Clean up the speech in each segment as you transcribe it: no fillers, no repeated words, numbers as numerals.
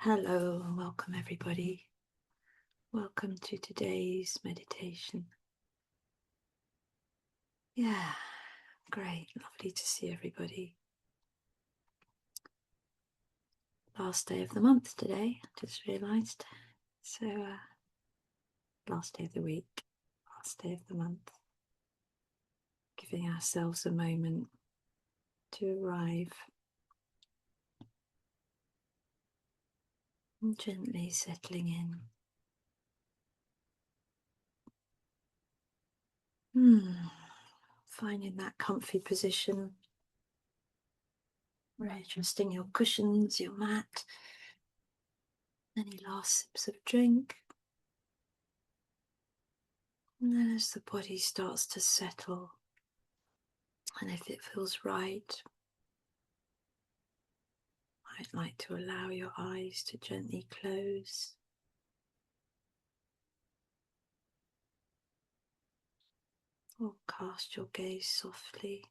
Hello and welcome everybody. Welcome to today's meditation. Yeah, great, lovely to see everybody. Last day of the month today, just realised. So, last day of the week, last day of the month. Giving ourselves a moment to arrive and gently settling in. Finding that comfy position, readjusting your cushions, your mat. Any last sips of drink. And then as the body starts to settle, and if it feels right, I'd like to allow your eyes to gently close. Or cast your gaze softly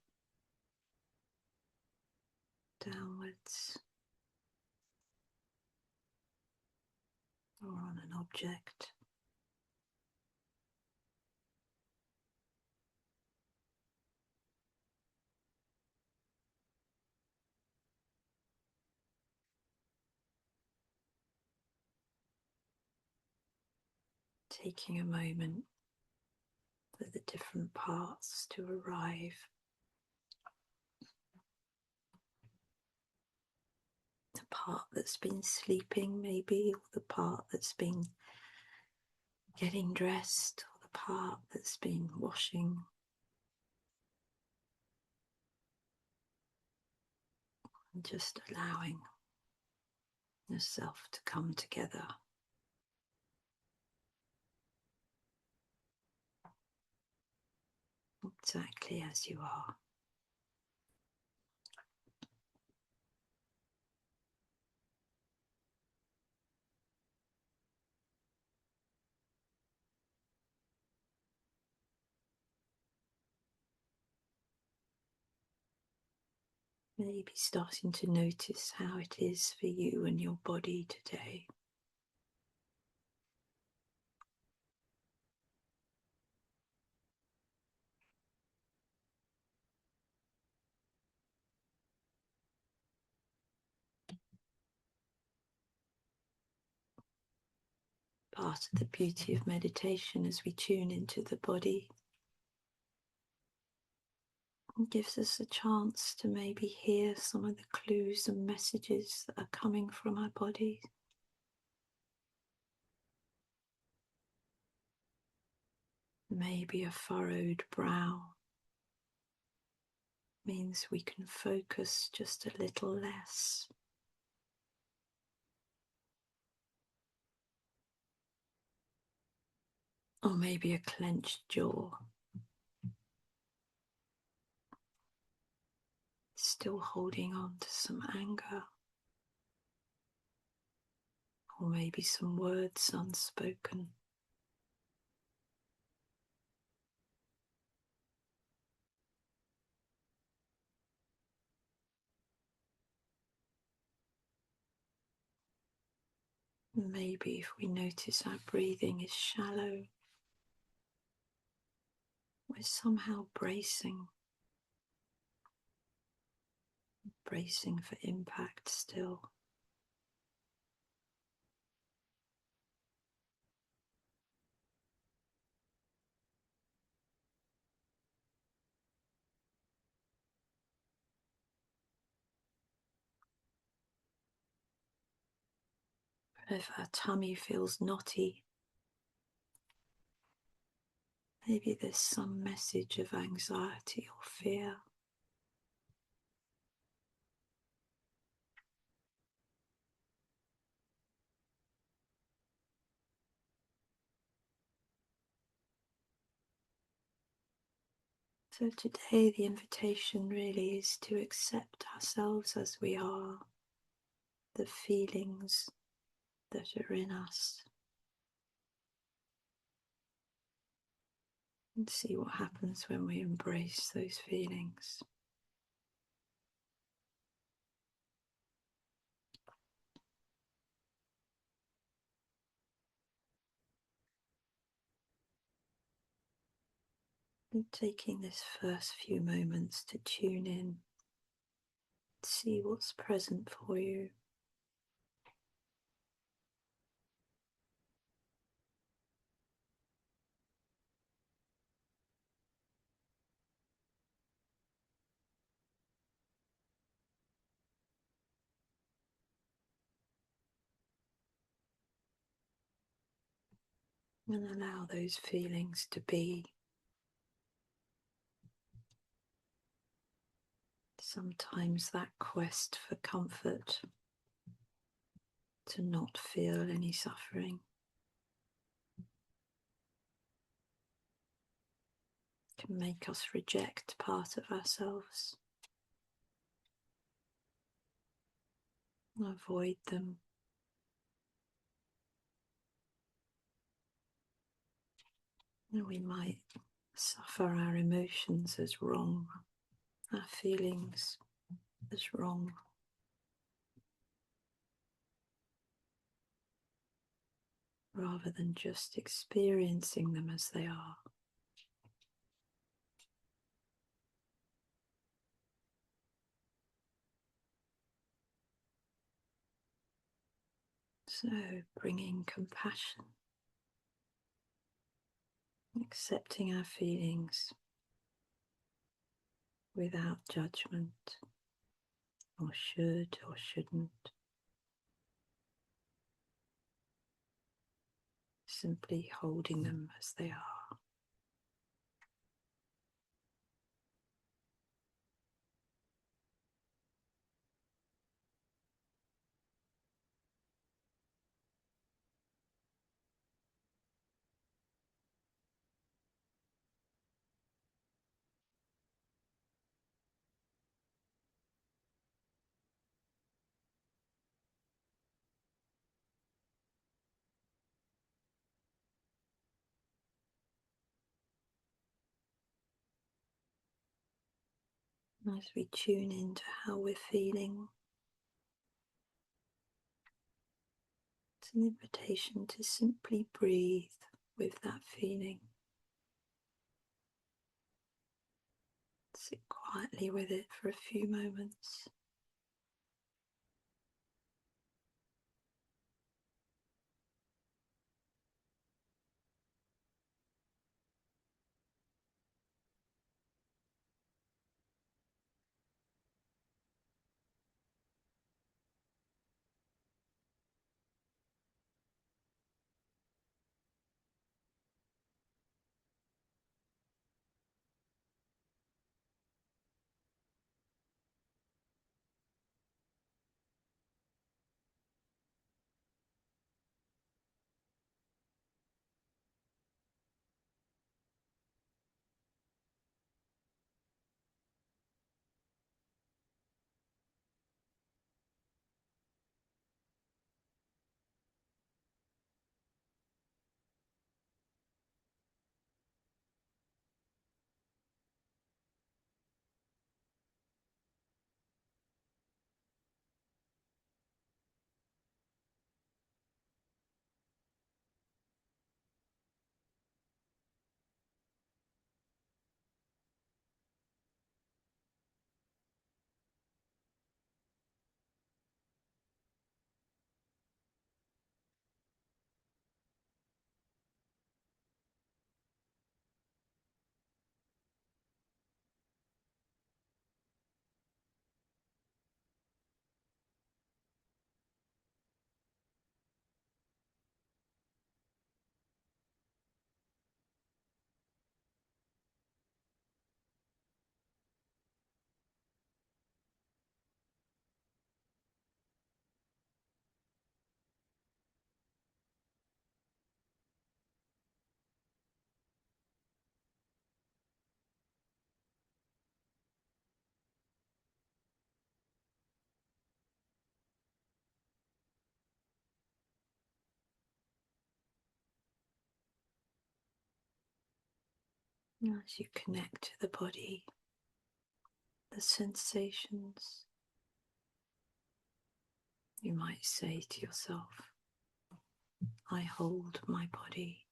downwards or on an object. Taking a moment for the different parts to arrive. The part that's been sleeping maybe, or the part that's been getting dressed, or the part that's been washing. And just allowing yourself to come together. Exactly as you are. Maybe starting to notice how it is for you and your body today. Part of the beauty of meditation as we tune into the body, it gives us a chance to maybe hear some of the clues and messages that are coming from our body. Maybe a furrowed brow means we can focus just a little less. Or maybe a clenched jaw, still holding on to some anger. Or maybe some words unspoken. Maybe if we notice our breathing is shallow, we're somehow bracing for impact still. If our tummy feels knotty, maybe there's some message of anxiety or fear. So today the invitation really is to accept ourselves as we are, the feelings that are in us, and see what happens when we embrace those feelings. So taking this first few moments to tune in, see what's present for you. And allow those feelings to be. Sometimes that quest for comfort, to not feel any suffering, can make us reject part of ourselves, avoid them. And we might suffer our emotions as wrong, our feelings as wrong. Rather than just experiencing them as they are. So bringing compassion, accepting our feelings without judgment, or should or shouldn't. Simply holding them as they are. As we tune into how we're feeling, it's an invitation to simply breathe with that feeling. Sit quietly with it for a few moments. As you connect to the body, the sensations, you might say to yourself, I hold my body.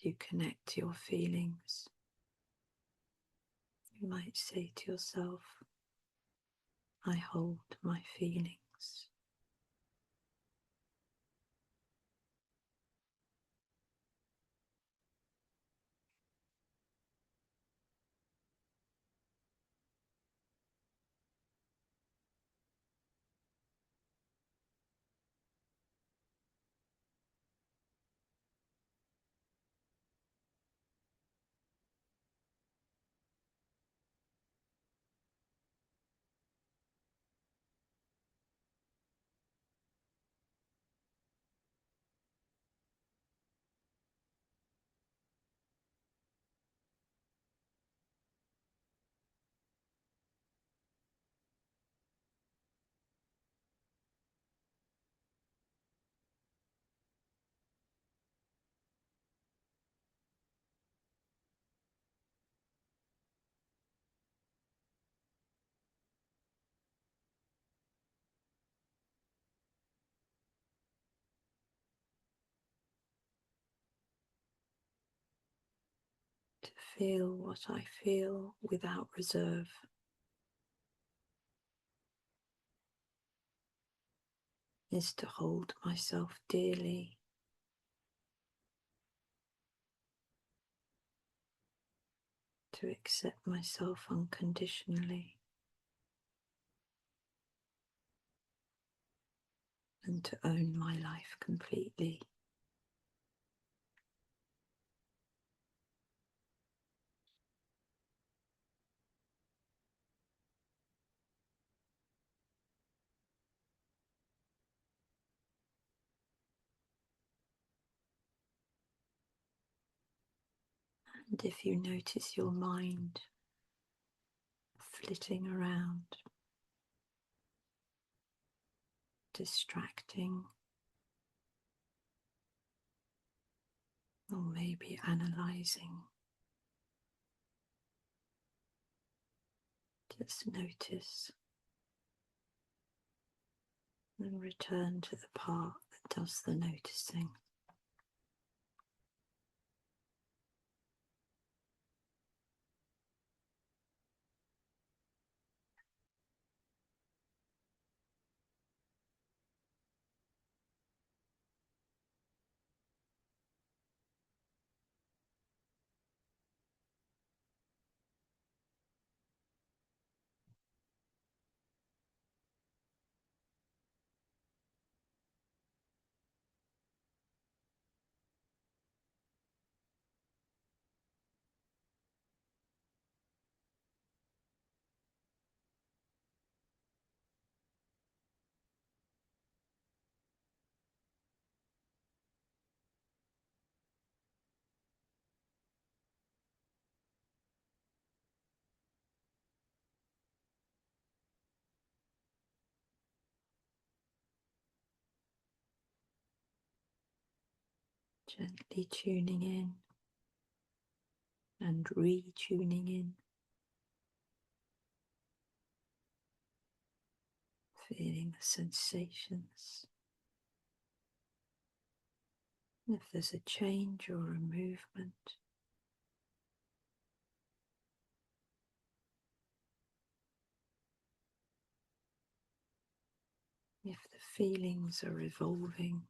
you connect to your feelings, you might say to yourself, I hold my feelings. To feel what I feel without reserve is to hold myself dearly, to accept myself unconditionally, and to own my life completely. And if you notice your mind flitting around, distracting, or maybe analysing, just notice and return to the part that does the noticing. Gently tuning in and retuning in, feeling the sensations. If there's a change or a movement, if the feelings are evolving,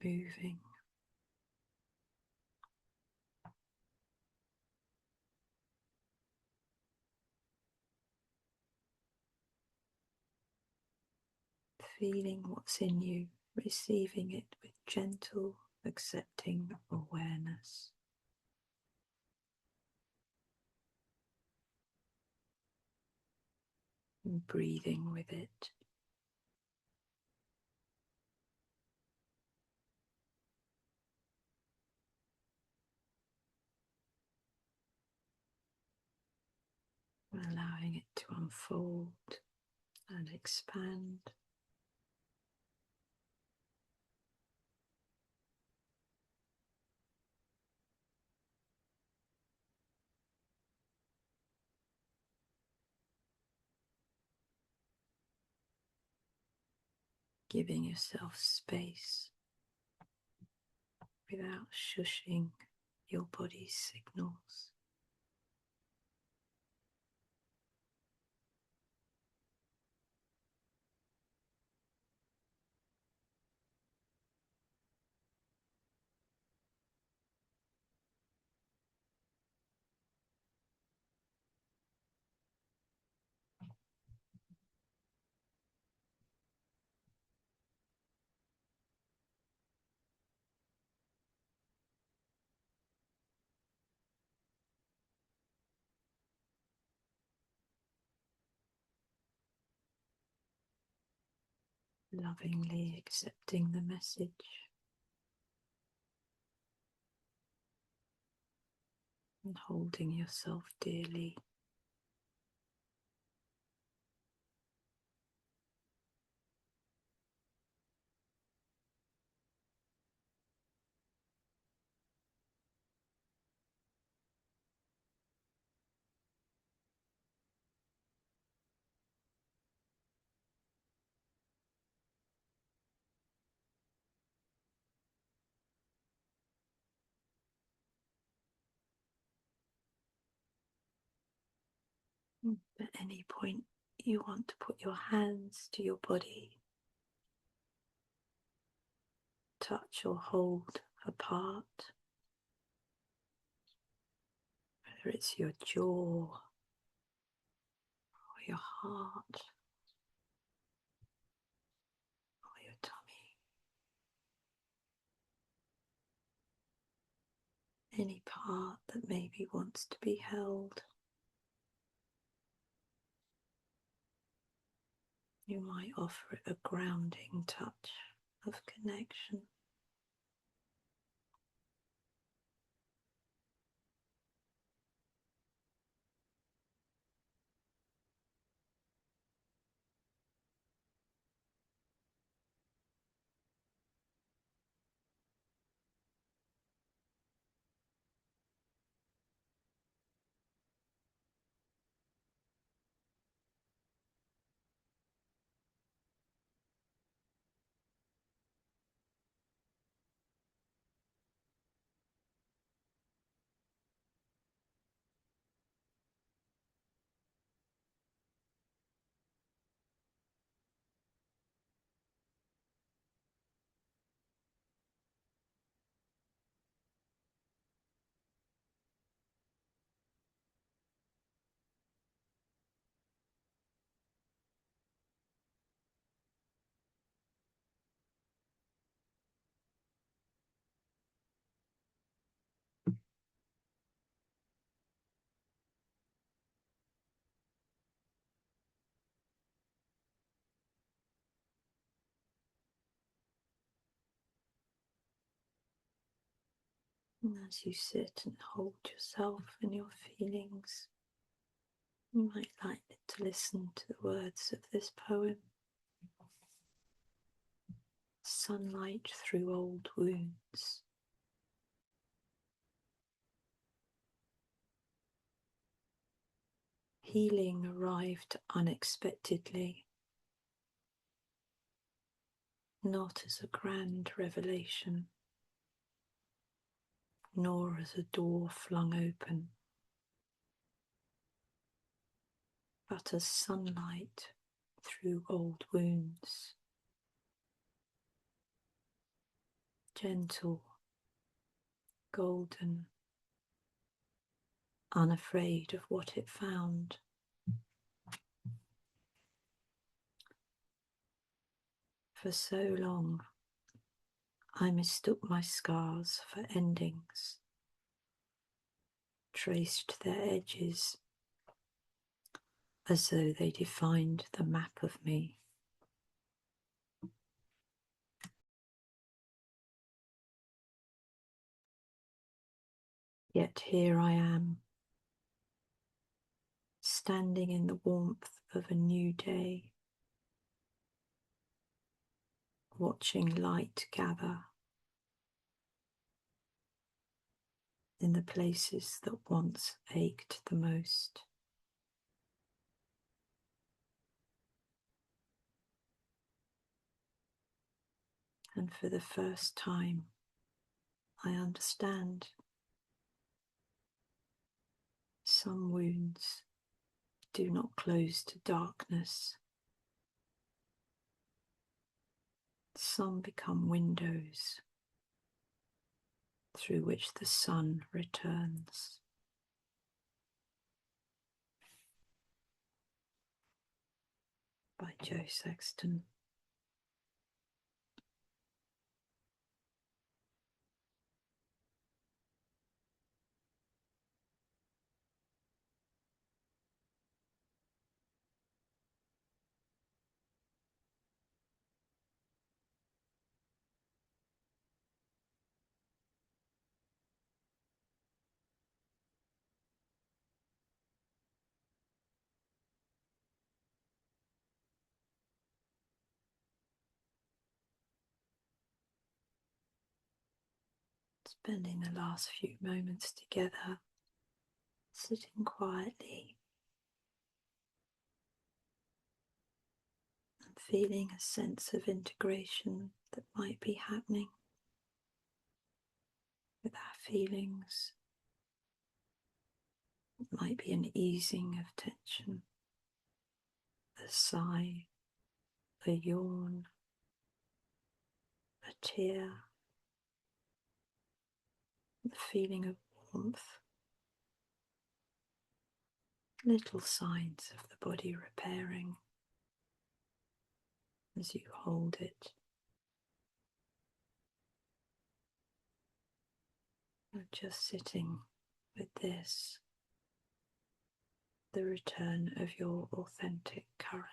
moving, feeling what's in you, receiving it with gentle, accepting awareness. And breathing with it. Allowing it to unfold and expand. Giving yourself space without shushing your body's signals. Lovingly accepting the message and holding yourself dearly. At any point you want to put your hands to your body, touch or hold a part, whether it's your jaw or your heart or your tummy, any part that maybe wants to be held. You might offer it a grounding touch of connection. And as you sit and hold yourself and your feelings, you might like to listen to the words of this poem. Sunlight through old wounds. Healing arrived unexpectedly, not as a grand revelation, nor as a door flung open, but as sunlight through old wounds, gentle, golden, unafraid of what it found. For so long, I mistook my scars for endings, traced their edges as though they defined the map of me. Yet here I am, standing in the warmth of a new day, watching light gather in the places that once ached the most. And for the first time, I understand some wounds do not close to darkness. Some become windows through which the sun returns. By Jo Sexton. Spending the last few moments together, sitting quietly and feeling a sense of integration that might be happening with our feelings. It might be an easing of tension, a sigh, a yawn, a tear, the feeling of warmth, little signs of the body repairing as you hold it. You're just sitting with this, the return of your authentic current.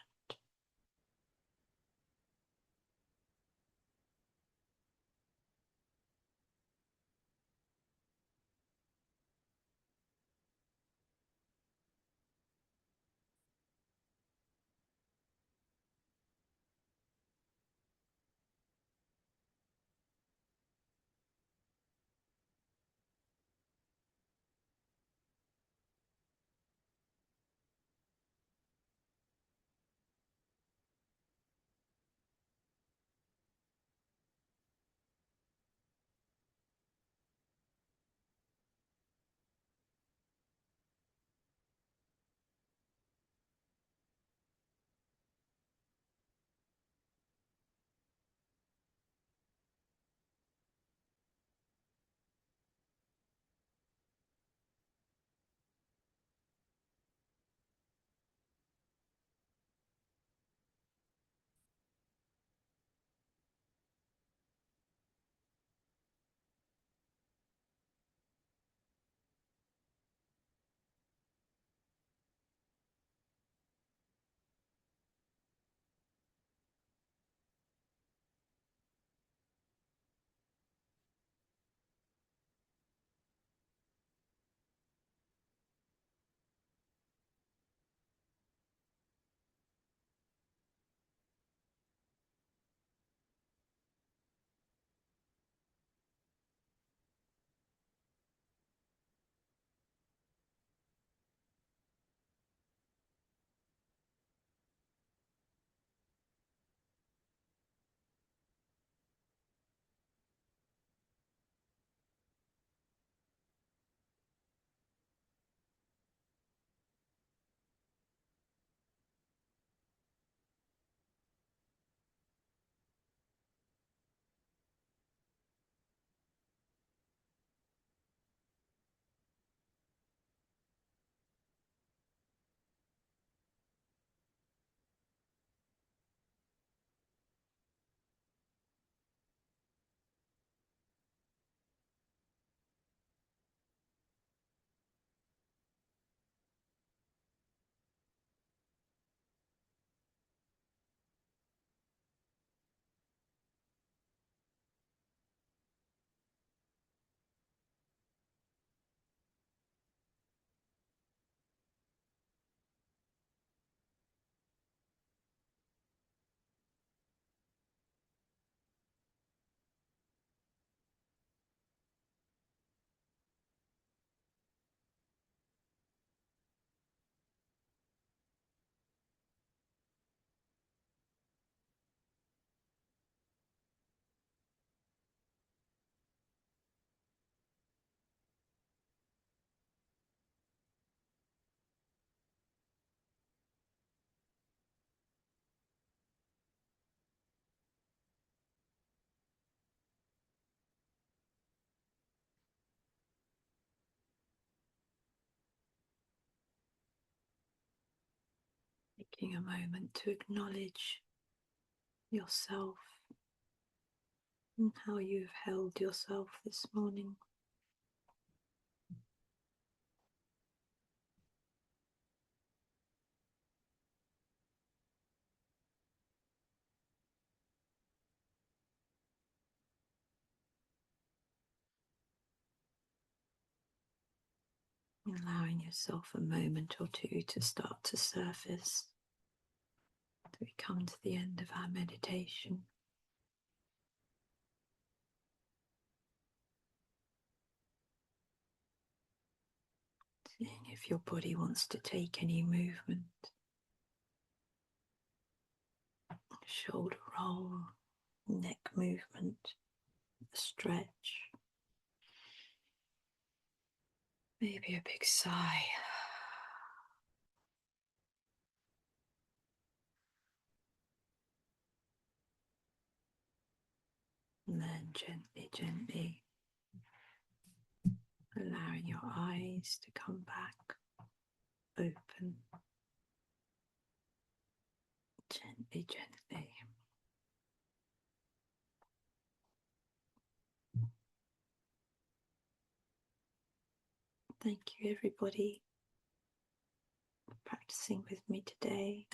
Taking a moment to acknowledge yourself and how you've held yourself this morning. Allowing yourself a moment or two to start to surface as we come to the end of our meditation. Seeing if your body wants to take any movement. Shoulder roll, neck movement, stretch. Maybe a big sigh. And then gently, gently allowing your eyes to come back open. Gently, gently. Thank you, everybody, for practicing with me today.